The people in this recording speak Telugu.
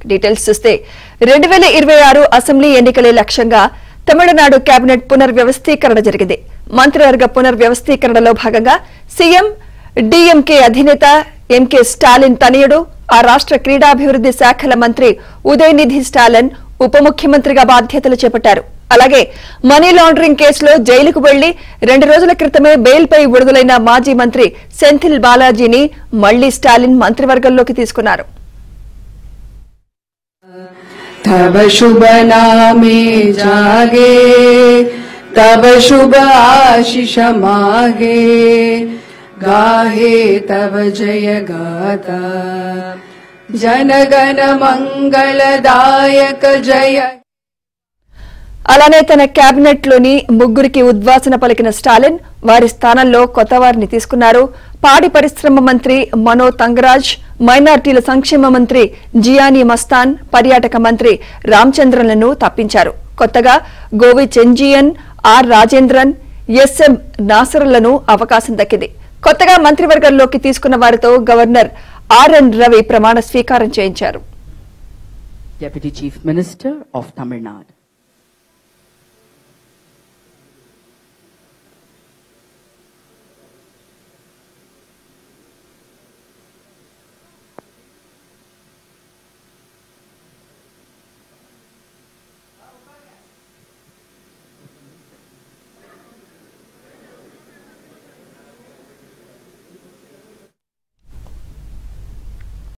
డీటెయిల్స్ చూస్తే 2026 అసెంబ్లీ ఎన్నికలే లక్ష్యంగా తమిళనాడు కేబినెట్ పునర్వ్యవస్థీకరణ జరిగింది. మంత్రివర్గ పునర్వ్యవస్థీకరణలో భాగంగా సీఎం డీఎంకే అధినేత ఎంకే స్టాలిన్ తనయుడు, ఆ రాష్ట్ర క్రీడాభివృద్ధి శాఖల మంత్రి ఉదయనిధి స్టాలిన్ ఉప ముఖ్యమంత్రిగా బాధ్యతలు చేపట్టారు. అలాగే మనీ లాండరింగ్ కేసులో జైలుకు వెళ్లి 2 రోజుల క్రితమే బెయిల్పై విడుదలైన మాజీ మంత్రి సెంథిల్ బాలాజీని మళ్లీ స్టాలిన్ మంత్రివర్గంలోకి తీసుకున్నారు. तब शुभ नामे जागे तब शुभ आशीष मागे गाहे तब जय गाथा जनगण मंगलदायक जय. అలానే తన కేబినెట్ లోని ముగ్గురికి ఉద్వాసన పలికిన స్టాలిన్ వారి స్థానంలో కొత్త వారిని తీసుకున్నారు. పాడి పరిశ్రమ మంత్రి మనో తంగరాజ్, మైనార్టీల సంక్షేమ మంత్రి జియానీ మస్తాన్, పర్యాటక మంత్రి రామచంద్రన్లను తప్పించారు. కొత్తగా గోవి చెంజియన్, ఆర్ రాజేంద్రన్, ఎస్ఎం నాసర్లను అవకాశం దక్కింది. కొత్తగా మంత్రివర్గంలోకి తీసుకున్న వారితో గవర్నర్ ఆర్ఎన్ రవి ప్రమాణ స్వీకారం చేయించారు. Deputy Chief Minister of Tamil Nadu.